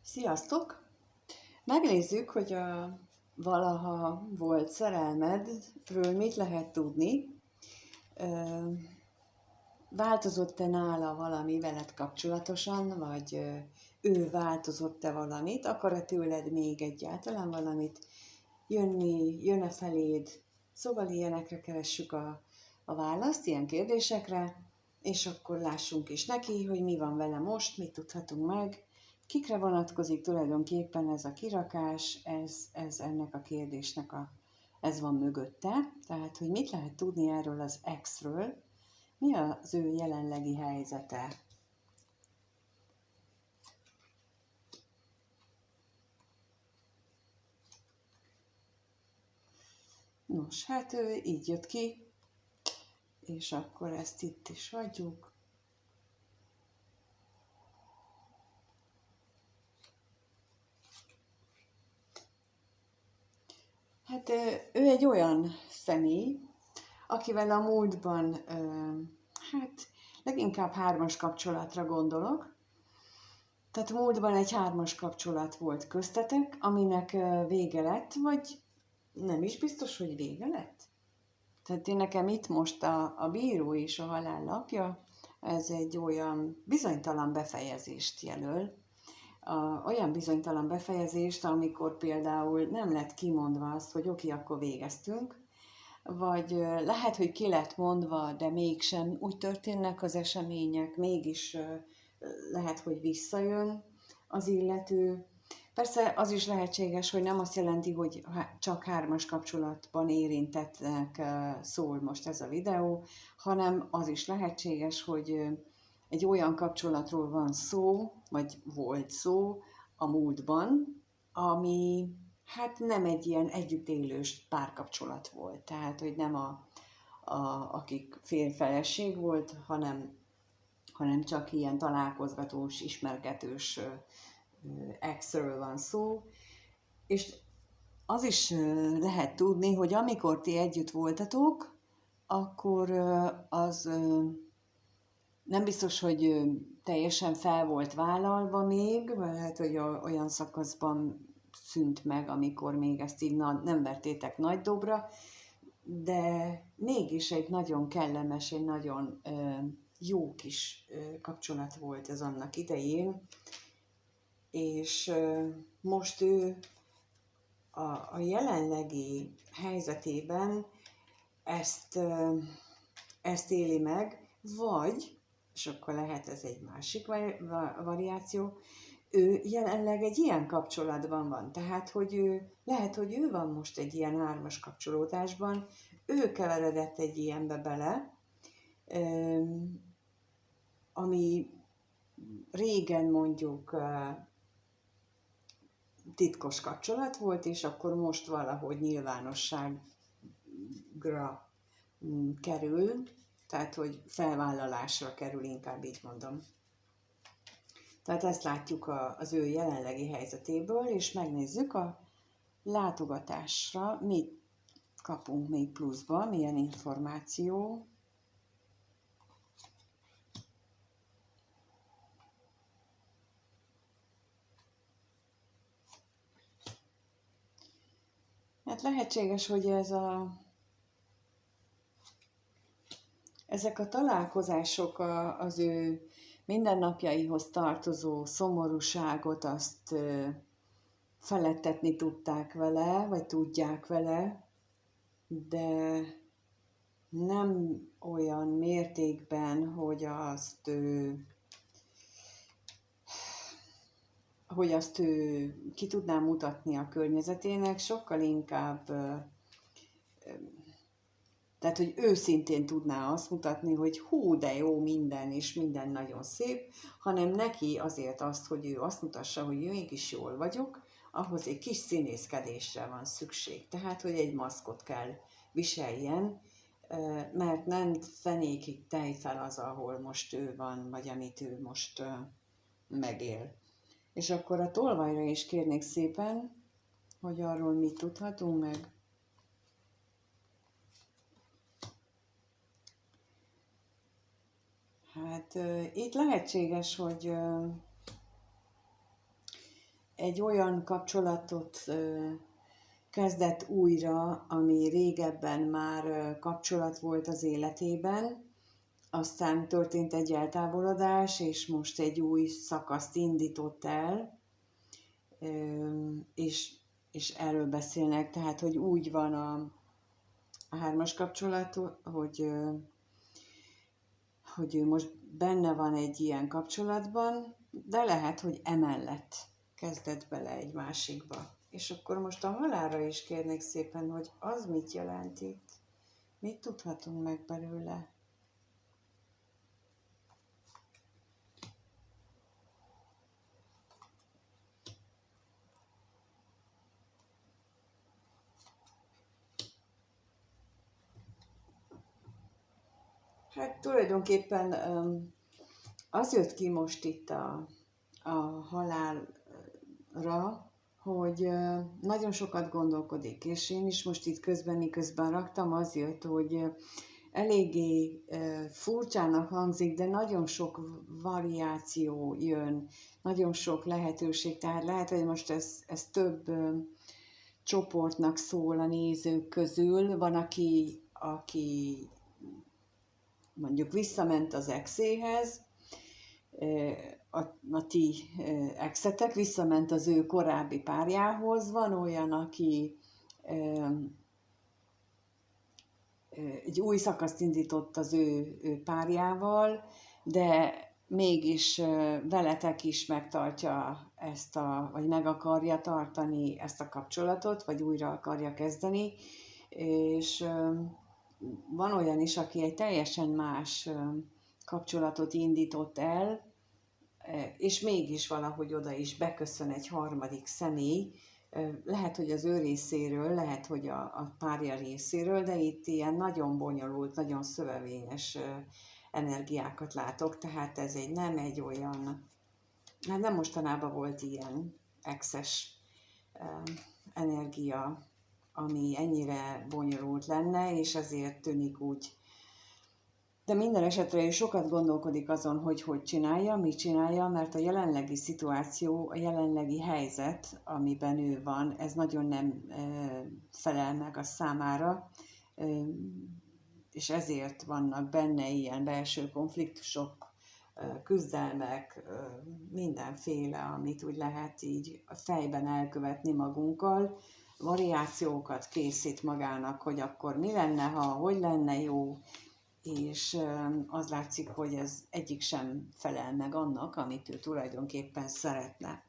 Sziasztok! Megnézzük, hogy a valaha volt szerelmedről mit lehet tudni. Változott-e nála valami veled kapcsolatosan, vagy ő változott-e valamit? Akar-e tőled még egyáltalán valamit jön-e feléd? Szóval ilyenekre keressük a választ, ilyen kérdésekre, és akkor lássunk is neki, hogy mi van vele most, mit tudhatunk meg. Kikre vonatkozik tulajdonképpen ez a kirakás, ez ennek a kérdésnek ez van mögötte, tehát hogy mit lehet tudni erről az ex-ről, mi az ő jelenlegi helyzete. Nos, hát ő így jött ki, és akkor ezt itt is hagyjuk. Hát ő egy olyan személy, akivel a múltban, hát leginkább hármas kapcsolatra gondolok. Tehát múltban egy hármas kapcsolat volt köztetek, aminek vége lett, vagy nem is biztos, hogy vége lett. Tehát én nekem itt most a bíró és a halál lapja, ez egy olyan bizonytalan befejezést jelöl. Olyan bizonytalan befejezést, amikor például nem lett kimondva az, hogy oké, akkor végeztünk, vagy lehet, hogy ki lett mondva, de mégsem úgy történnek az események, mégis lehet, hogy visszajön az illető. Persze az is lehetséges, hogy nem azt jelenti, hogy csak hármas kapcsolatban érintettnek szól most ez a videó, hanem az is lehetséges, hogy egy olyan kapcsolatról van szó, vagy volt szó a múltban, ami hát nem egy ilyen együttélős párkapcsolat volt. Tehát, hogy nem akik férj-feleség volt, hanem csak ilyen találkozgatós, ismergetős exről van szó. És az is lehet tudni, hogy amikor ti együtt voltatok, akkor az nem biztos, hogy teljesen fel volt vállalva még, vagy lehet, hogy olyan szakaszban szűnt meg, amikor még ezt így nem vertétek nagy dobra, de mégis egy nagyon kellemes, egy nagyon jó kis kapcsolat volt ez annak idején, és most ő a jelenlegi helyzetében ezt éli meg, vagy, és akkor lehet ez egy másik variáció, ő jelenleg egy ilyen kapcsolatban van. Tehát, hogy lehet, hogy ő van most egy ilyen hármas kapcsolódásban, ő keveredett egy ilyenbe bele, ami régen mondjuk titkos kapcsolat volt, és akkor most valahogy nyilvánosságra kerül, tehát, hogy felvállalásra kerül, inkább így mondom. Tehát ezt látjuk az ő jelenlegi helyzetéből, és megnézzük a látogatásra, mit kapunk még pluszba, milyen információ. Hát lehetséges, hogy ezek a találkozások az ő mindennapjaihoz tartozó szomorúságot azt feledtetni tudták vele, vagy tudják vele, de nem olyan mértékben, hogy azt ő ki tudná mutatni a környezetének, sokkal inkább, tehát, hogy őszintén tudná azt mutatni, hogy hú, de jó minden, és minden nagyon szép, hanem neki azért azt, hogy ő azt mutassa, hogy mégis jól vagyok, ahhoz egy kis színészkedésre van szükség. Tehát, hogy egy maszkot kell viseljen, mert nem fenékig tejfel az, ahol most ő van, vagy amit ő most megél. És akkor a tolvajra is kérnék szépen, hogy arról mit tudhatunk meg. Hát itt lehetséges, hogy egy olyan kapcsolatot kezdett újra, ami régebben már kapcsolat volt az életében, aztán történt egy eltávolodás, és most egy új szakaszt indított el, és erről beszélnek, tehát hogy úgy van a hármas kapcsolat, hogy ő most benne van egy ilyen kapcsolatban, de lehet, hogy emellett kezdett bele egy másikba. És akkor most a halálra is kérnék szépen, hogy az mit jelent itt? Mit tudhatunk meg belőle? Hát tulajdonképpen az jött ki most itt a halálra, hogy nagyon sokat gondolkodik, és én is most itt közben, miközben raktam, az jött, hogy eléggé furcsának hangzik, de nagyon sok variáció jön, nagyon sok lehetőség, tehát lehet, hogy most ez több csoportnak szól a nézők közül. Van, aki mondjuk visszament az exéhez, a ti exetek visszament az ő korábbi párjához, van olyan, aki egy új szakaszt indított az ő párjával, de mégis veletek is megtartja vagy meg akarja tartani ezt a kapcsolatot, vagy újra akarja kezdeni, és van olyan is, aki egy teljesen más kapcsolatot indított el, és mégis valahogy oda is beköszön egy harmadik személy, lehet, hogy az ő részéről, lehet, hogy a párja részéről, de itt ilyen nagyon bonyolult, nagyon szövevényes energiákat látok, tehát ez nem egy olyan, hát nem mostanában volt ilyen exes energia, ami ennyire bonyolult lenne, és ezért tűnik úgy. De minden esetre is sokat gondolkodik azon, hogy csinálja, mit csinálja, mert a jelenlegi szituáció, a jelenlegi helyzet, amiben ő van, ez nagyon nem felel meg a számára, és ezért vannak benne ilyen belső konfliktusok, küzdelmek, mindenféle, amit úgy lehet így a fejben elkövetni magunkkal, variációkat készít magának, hogy akkor mi lenne, hogy lenne jó, és az látszik, hogy ez egyik sem felel meg annak, amit ő tulajdonképpen szeretne.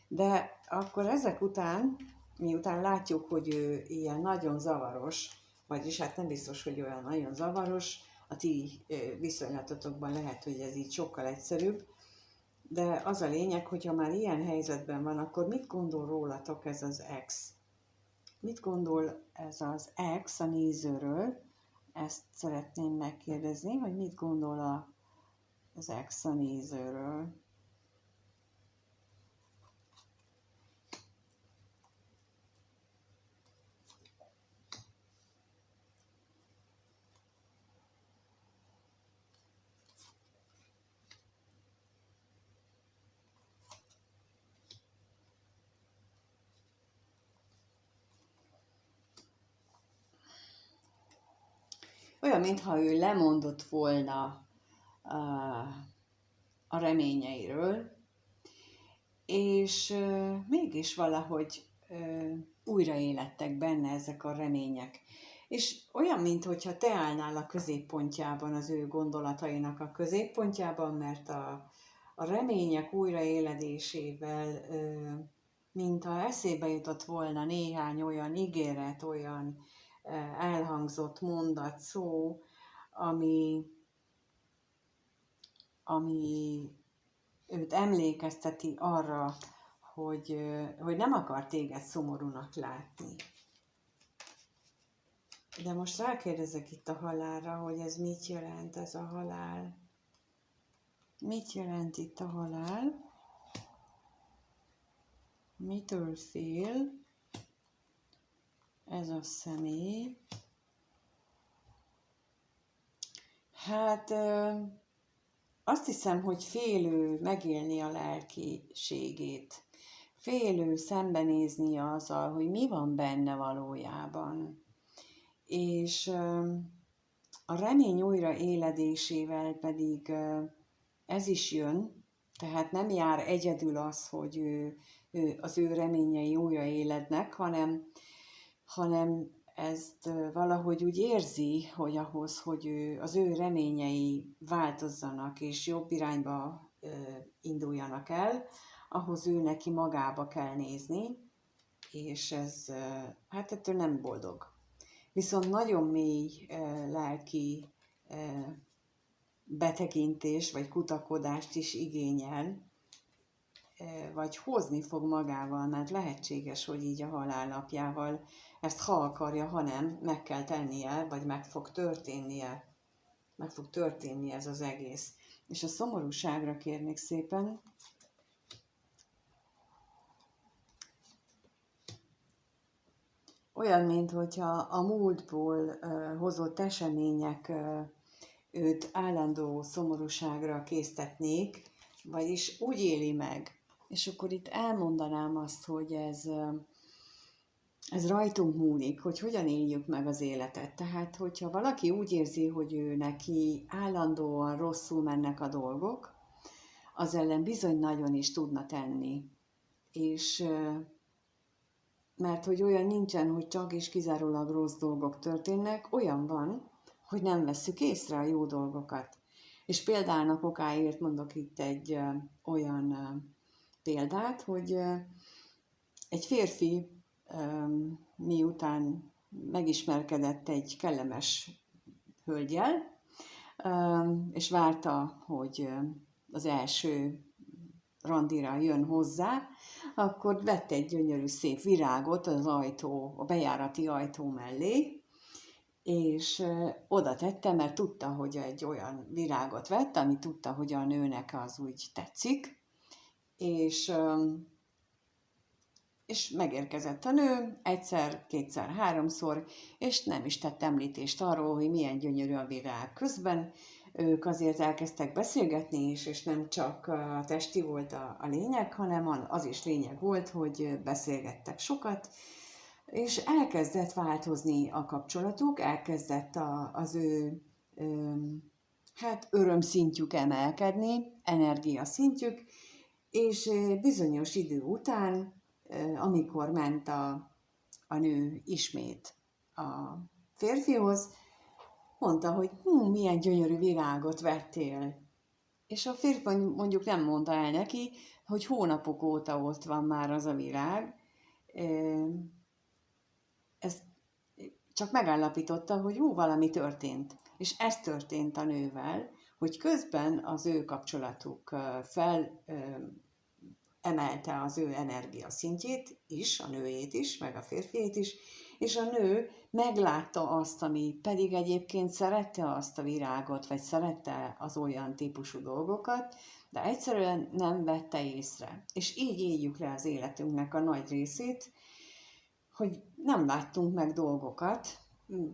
De akkor ezek után, miután látjuk, hogy ő ilyen nagyon zavaros, vagyis hát nem biztos, hogy olyan nagyon zavaros, a ti viszonylatotokban lehet, hogy ez így sokkal egyszerűbb, de az a lényeg, hogyha már ilyen helyzetben van, akkor mit gondol rólatok ez az ex? Mit gondol ez az ex a nézőről? Ezt szeretném megkérdezni, hogy mit gondol az ex a nézőről. Olyan, mintha ő lemondott volna a reményeiről, és mégis valahogy újraélettek benne ezek a remények. És olyan, mintha te állnál a középpontjában, az ő gondolatainak a középpontjában, mert a remények újraéledésével, mintha eszébe jutott volna néhány olyan ígéret, olyan elhangzott mondat, szó, ami őt emlékezteti arra, hogy nem akar téged szomorúnak látni. De most rákérdezek itt a halálra, hogy ez mit jelent, ez a halál. Mit jelent itt a halál? Mitől fél ez a személy? Hát azt hiszem, hogy félő megélni a lelkiségét. félő szembenézni azzal, hogy mi van benne valójában. És a remény újraéledésével pedig ez is jön, tehát nem jár egyedül az, hogy az ő reményei újraélednek, hanem ezt valahogy úgy érzi, hogy ahhoz, hogy az ő reményei változzanak és jobb irányba induljanak el, ahhoz ő neki magába kell nézni, és ez, hát ettől nem boldog. Viszont nagyon mély lelki betekintés vagy kutakodást is igényel, vagy hozni fog magával, mert lehetséges, hogy így a halál napjával ezt ha akarja, ha nem, meg kell tennie, vagy meg fog történnie ez az egész. És a szomorúságra kérnék szépen. Olyan, mintha a múltból hozott események őt állandó szomorúságra késztetnék, vagyis úgy éli meg. És akkor itt elmondanám azt, hogy ez rajtunk múlik, hogy hogyan éljük meg az életet. Tehát, hogyha valaki úgy érzi, hogy ő neki állandóan rosszul mennek a dolgok, az ellen bizony nagyon is tudna tenni. És mert hogy olyan nincsen, hogy csak és kizárólag rossz dolgok történnek, olyan van, hogy nem vesszük észre a jó dolgokat. És példának okáért mondok itt egy olyan példát, hogy egy férfi miután megismerkedett egy kellemes hölgyel, és várta, hogy az első randira jön hozzá, akkor vett egy gyönyörű szép virágot a bejárati ajtó mellé, és oda tette, mert tudta, hogy egy olyan virágot vett, ami tudta, hogy a nőnek az úgy tetszik, és megérkezett a nő egyszer, kétszer, háromszor, és nem is tett említést arról, hogy milyen gyönyörű a virág. Közben ők azért elkezdtek beszélgetni is, és nem csak a testi volt a lényeg, hanem az is lényeg volt, hogy beszélgettek sokat, és elkezdett változni a kapcsolatuk, elkezdett az ő örömszintjük emelkedni, energiaszintjük, és bizonyos idő után, amikor ment a nő ismét a férfihoz, mondta, hogy milyen gyönyörű virágot vettél. És a férfi mondjuk nem mondta el neki, hogy hónapok óta ott van már az a virág. Ez csak megállapította, hogy valami történt. És ez történt a nővel, hogy közben az ő kapcsolatuk emelte az ő energiaszintjét is, a nőjét is, meg a férfiét is, és a nő meglátta azt, ami pedig egyébként szerette azt a virágot, vagy szerette az olyan típusú dolgokat, de egyszerűen nem vette észre. És így éljük le az életünknek a nagy részét, hogy nem láttunk meg dolgokat,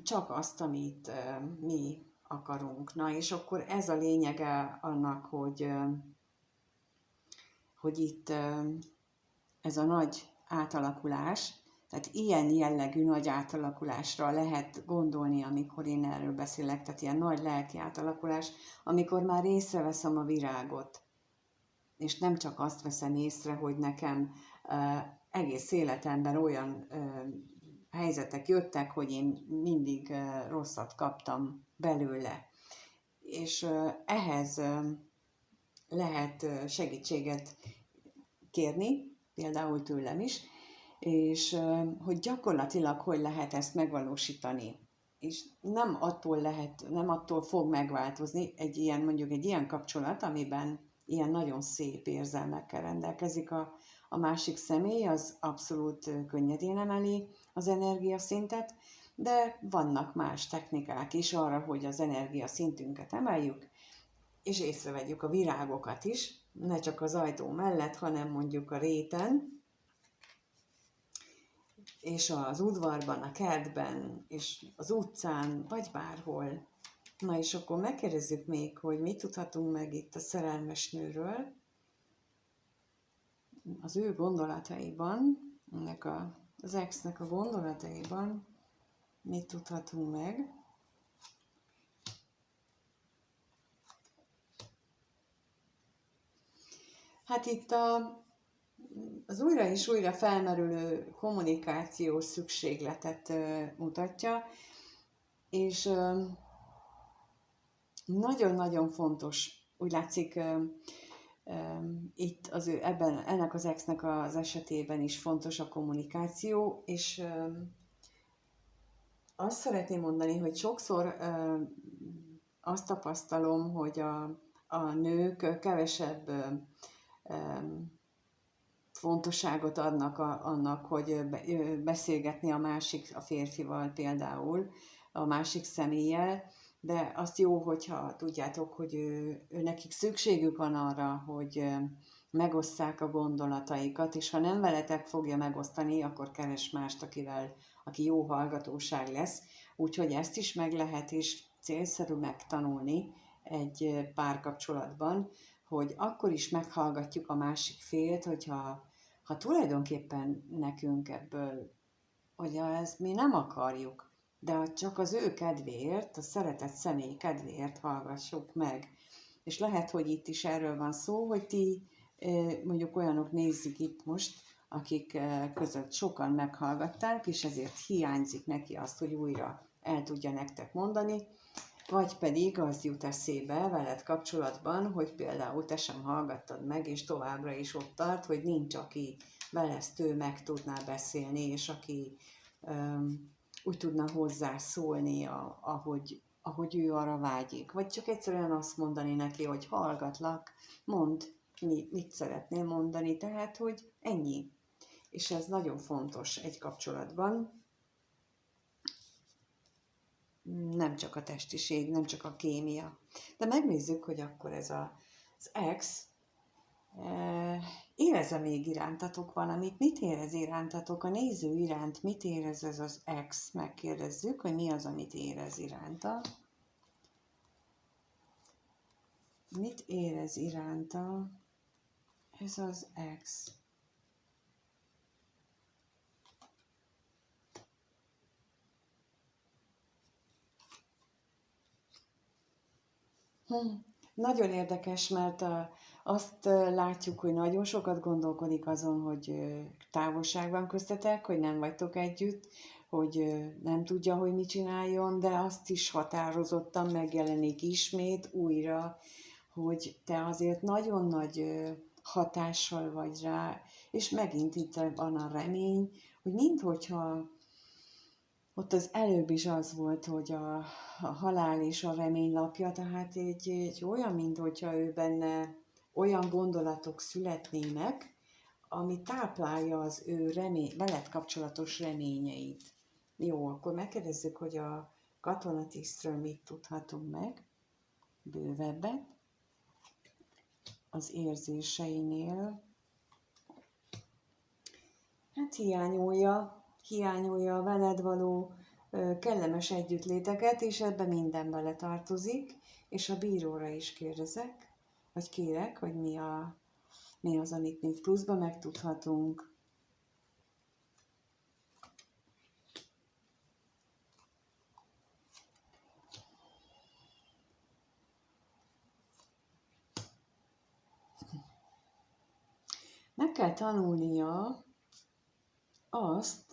csak azt, amit mi akarunk. Na, és akkor ez a lényege annak, hogy itt ez a nagy átalakulás, tehát ilyen jellegű nagy átalakulásra lehet gondolni, amikor én erről beszélek, tehát ilyen nagy lelki átalakulás, amikor már észreveszem a virágot, és nem csak azt veszem észre, hogy nekem egész életemben olyan helyzetek jöttek, hogy én mindig rosszat kaptam belőle. És ehhez lehet segítséget kérni, például tőlem is, és hogy gyakorlatilag hogy lehet ezt megvalósítani. És nem attól fog megváltozni egy ilyen kapcsolat, amiben ilyen nagyon szép érzelmekkel rendelkezik a másik személy, az abszolút könnyedén emeli az energiaszintet, de vannak más technikák is arra, hogy az energiaszintünket emeljük, és észrevegyük a virágokat is, ne csak az ajtó mellett, hanem mondjuk a réten, és az udvarban, a kertben, és az utcán, vagy bárhol. Na és akkor megkérdezzük még, hogy mit tudhatunk meg itt a szerelmes nőről. az ő gondolataiban, az exnek a gondolataiban mit tudhatunk meg. Hát itt az újra és újra felmerülő kommunikációs szükségletet mutatja, és nagyon-nagyon fontos, úgy látszik, itt ennek az exnek az esetében is fontos a kommunikáció, és azt szeretném mondani, hogy sokszor azt tapasztalom, hogy a nők kevesebb fontosságot adnak annak, hogy beszélgetni a férfival például, a másik személlyel, de azt jó, hogyha tudjátok, hogy nekik szükségük van arra, hogy megosszák a gondolataikat, és ha nem veletek fogja megosztani, akkor keres mást, aki jó hallgatóság lesz. Úgyhogy ezt is meg lehet, és célszerű megtanulni egy párkapcsolatban, hogy akkor is meghallgatjuk a másik félt, ha tulajdonképpen nekünk ebből, hogy ezt mi nem akarjuk, de csak az ő kedvéért, a szeretett személy kedvéért hallgassuk meg. És lehet, hogy itt is erről van szó, hogy ti mondjuk olyanok nézik itt most, akik között sokan meghallgatták, és ezért hiányzik neki azt, hogy újra el tudja nektek mondani, vagy pedig az jut eszébe veled kapcsolatban, hogy például te sem hallgattad meg, és továbbra is ott tart, hogy nincs, aki ezt ő meg tudná beszélni, és aki úgy tudna hozzászólni, ahogy ő arra vágyik. Vagy csak egyszerűen azt mondani neki, hogy hallgatlak, mondd, mit szeretnél mondani, tehát, hogy ennyi. És ez nagyon fontos egy kapcsolatban. Nem csak a testiség, nem csak a kémia. De megnézzük, hogy akkor ez az ex érez-e még irántatok valamit? Mit érez irántatok? A néző iránt mit érez ez az ex? Megkérdezzük, hogy mi az, amit érez iránta. Mit érez iránta ez az ex? Nagyon érdekes, mert azt látjuk, hogy nagyon sokat gondolkodik azon, hogy távolságban köztetek, hogy nem vagytok együtt, hogy nem tudja, hogy mit csináljon, de azt is határozottan megjelenik ismét újra, hogy te azért nagyon nagy hatással vagy rá, és megint itt van a remény, hogy minthogyha ott az előbb is az volt, hogy a halál és a remény lapja, tehát egy olyan, minthogyha ő benne olyan gondolatok születnének, ami táplálja az ő veled kapcsolatos reményeit. Jó, akkor megkérdezzük, hogy a katonatisztről mit tudhatunk meg bővebbet az érzéseinél. Hát hiányolja a veled való kellemes együttléteket, és ebbe minden bele tartozik, és a bíróra is kérdezek, vagy kérek, hogy mi az, amit még pluszban megtudhatunk. Meg kell tanulnia azt,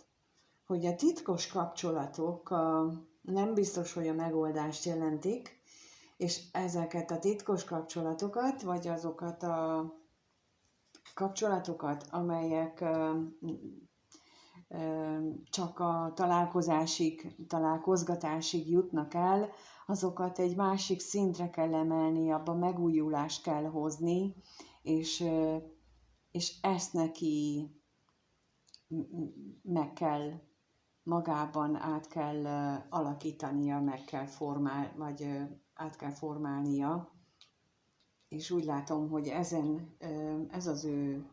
hogy a titkos kapcsolatok nem biztos, hogy a megoldást jelentik, és ezeket a titkos kapcsolatokat, vagy azokat a kapcsolatokat, amelyek csak a találkozgatásig jutnak el, azokat egy másik szintre kell emelni, abba megújulást kell hozni, és ezt neki meg kell magában át kell alakítania, át kell formálnia, és úgy látom, hogy ez az ő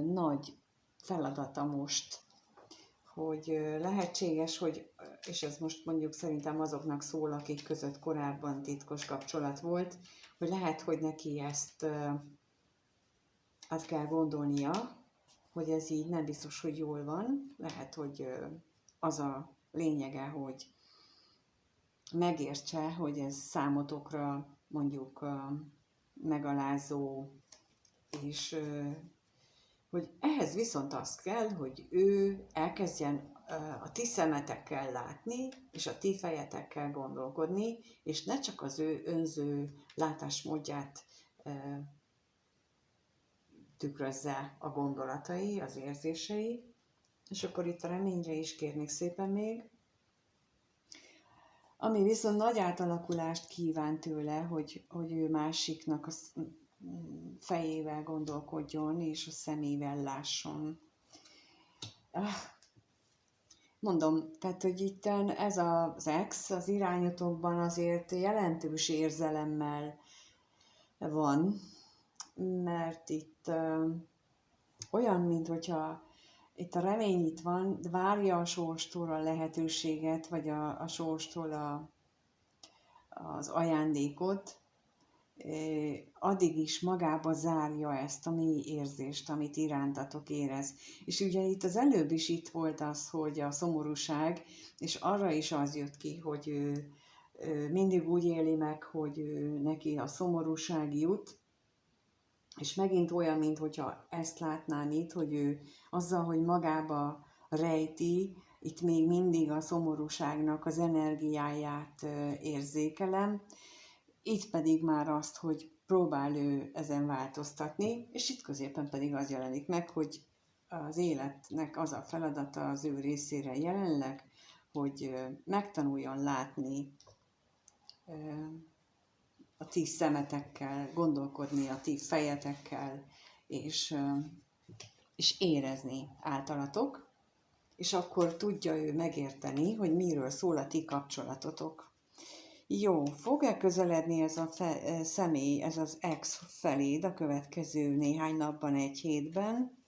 nagy feladata most, hogy lehetséges, hogy, és ez most mondjuk szerintem azoknak szól, akik között korábban titkos kapcsolat volt, hogy lehet, hogy neki ezt át kell gondolnia, hogy ez így nem biztos, hogy jól van. Lehet, hogy az a lényege, hogy megértse, hogy ez számotokra mondjuk megalázó, és hogy ehhez viszont az kell, hogy ő elkezdjen a ti szemetekkel látni, és a ti fejetekkel gondolkodni, és ne csak az ő önző látásmódját tükrözze a gondolatai, az érzései. És akkor itt a reményre is kérnék szépen még, ami viszont nagy átalakulást kíván tőle, hogy ő másiknak a fejével gondolkodjon, és a szemével lásson. Mondom, tehát, hogy itt ez az ex az irányotokban azért jelentős érzelemmel van, mert itt olyan, mint hogyha itt a remény itt van, várja a sorstól a lehetőséget, vagy a sorstól az ajándékot, addig is magába zárja ezt a mély érzést, amit irántatok érez. És ugye itt az előbb is itt volt az, hogy a szomorúság, és arra is az jött ki, hogy ő mindig úgy éli meg, hogy neki a szomorúság jut, és megint olyan, mintha ezt látnám itt, hogy ő azzal, hogy magába rejti, itt még mindig a szomorúságnak az energiáját érzékelem, itt pedig már azt, hogy próbál ő ezen változtatni, és itt középen pedig az jelenik meg, hogy az életnek az a feladata az ő részére jelenleg, hogy megtanuljon látni a ti szemetekkel, gondolkodni a ti fejetekkel, és érezni általatok, és akkor tudja ő megérteni, hogy miről szól a ti kapcsolatotok. Jó, fog-e közeledni ez a személy, ez az ex feléd a következő néhány napban, egy hétben?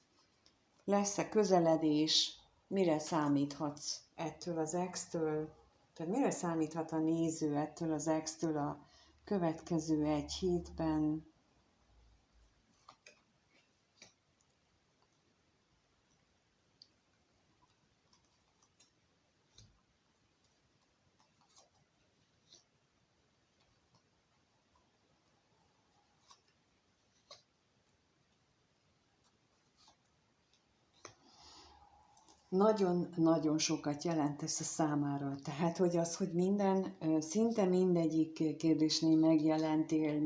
Lesz-e közeledés? Mire számíthatsz ettől az ex-től? Tehát mire számíthat a néző ettől az ex-től a következő egy hétben? Nagyon-nagyon sokat jelent ez a számára. Tehát, hogy az, hogy szinte mindegyik kérdésnél megjelentél,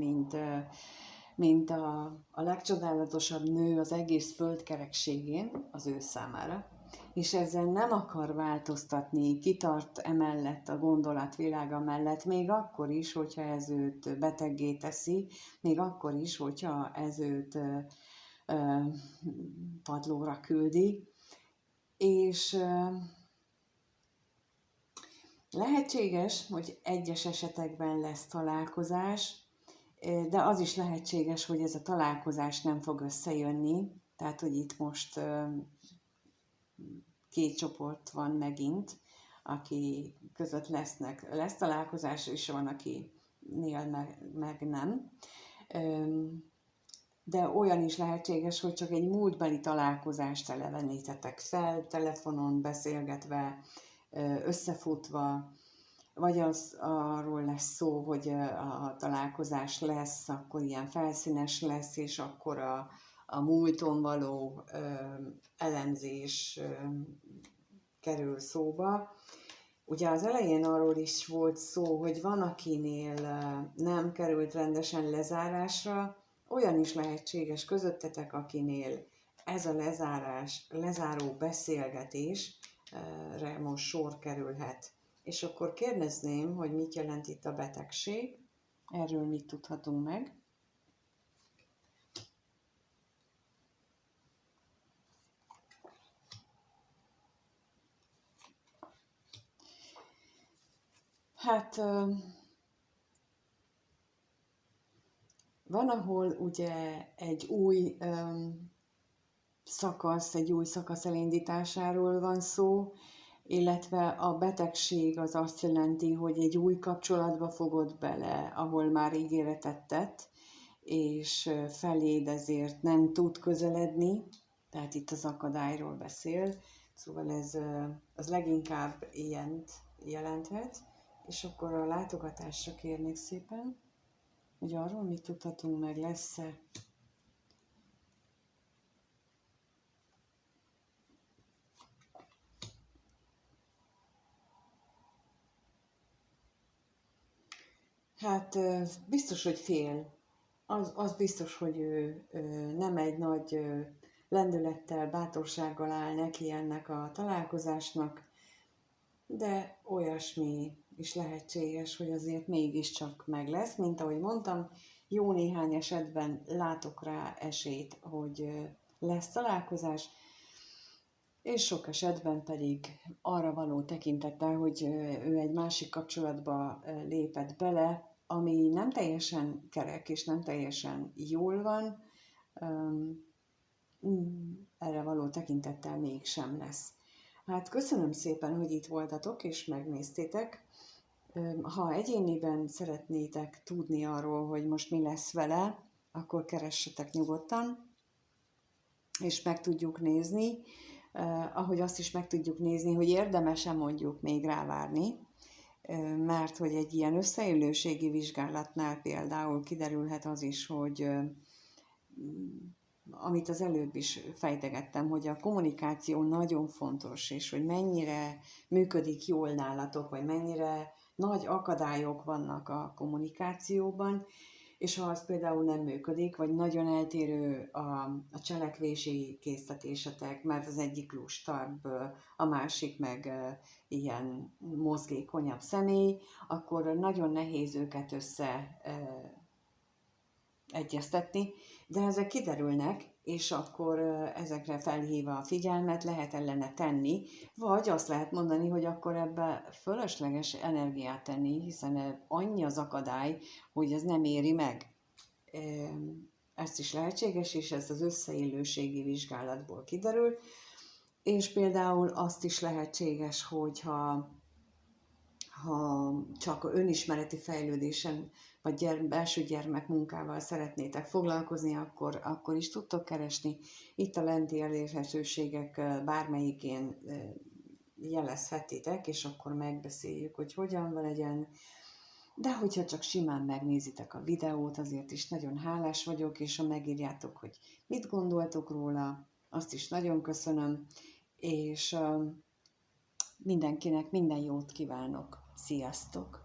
mint a legcsodálatosabb nő az egész földkerekségén az ő számára, és ezzel nem akar változtatni, kitart emellett a gondolatvilága mellett, még akkor is, hogyha ez őt beteggé teszi, még akkor is, hogyha ez őt padlóra küldi, és lehetséges, hogy egyes esetekben lesz találkozás, de az is lehetséges, hogy ez a találkozás nem fog összejönni, tehát hogy itt most két csoport van megint, aki között lesz találkozás, és van, akinél meg nem. De olyan is lehetséges, hogy csak egy múltbeli találkozást elevenítetek fel, telefonon beszélgetve, összefutva, vagy arról lesz szó, hogy a találkozás lesz, akkor ilyen felszínes lesz, és akkor a múlton való elemzés kerül szóba. Ugye az elején arról is volt szó, hogy van, akinél nem került rendesen lezárásra, olyan is lehetséges közöttetek, akinél ez a lezáró beszélgetésre most sor kerülhet. És akkor kérdezném, hogy mit jelent itt a betegség, erről mit tudhatunk meg. Hát van, ahol ugye egy új szakasz elindításáról van szó, illetve a betegség az azt jelenti, hogy egy új kapcsolatba fogod bele, ahol már ígéretet tett, és feléd ezért nem tud közeledni, tehát itt az akadályról beszél, szóval ez az leginkább ilyent jelenthet, és akkor a látogatásra kérnék szépen, hogy arról mit tudhatunk meg, lesz-e. Hát biztos, hogy fél. Az biztos, hogy ő nem egy nagy lendülettel, bátorsággal áll neki ennek a találkozásnak, de olyasmi is lehetséges, hogy azért mégiscsak meg lesz, mint ahogy mondtam, jó néhány esetben látok rá esélyt, hogy lesz találkozás, és sok esetben pedig arra való tekintettel, hogy ő egy másik kapcsolatba lépett bele, ami nem teljesen kerek és nem teljesen jól van, erre való tekintettel mégsem lesz. Hát köszönöm szépen, hogy itt voltatok és megnéztétek. Ha egyéniben szeretnétek tudni arról, hogy most mi lesz vele, akkor keressetek nyugodtan, és meg tudjuk nézni, ahogy azt is meg tudjuk nézni, hogy érdemes-e mondjuk még rávárni, mert hogy egy ilyen összeillőségi vizsgálatnál például kiderülhet az is, hogy amit az előbb is fejtegettem, hogy a kommunikáció nagyon fontos, és hogy mennyire működik jól nálatok, vagy mennyire nagy akadályok vannak a kommunikációban, és ha az például nem működik, vagy nagyon eltérő a cselekvési késztetésetek, mert az egyik lustabb, a másik meg ilyen mozgékonyabb személy, akkor nagyon nehéz őket egyeztetni, de ezek kiderülnek, és akkor ezekre felhívva a figyelmet lehet ellene tenni, vagy azt lehet mondani, hogy akkor ebbe fölösleges energiát tenni, hiszen annyi az akadály, hogy ez nem éri meg. Ez is lehetséges, és ez az összeillőségi vizsgálatból kiderül, és például azt is lehetséges, hogyha csak önismereti fejlődésen vagy belső gyermek munkával szeretnétek foglalkozni, akkor is tudtok keresni. Itt a lenti elérhetőségek bármelyikén jelezhetitek, és akkor megbeszéljük, hogy hogyan legyen. De hogyha csak simán megnézitek a videót, azért is nagyon hálás vagyok, és ha megírjátok, hogy mit gondoltok róla, azt is nagyon köszönöm, és mindenkinek minden jót kívánok. Sziasztok!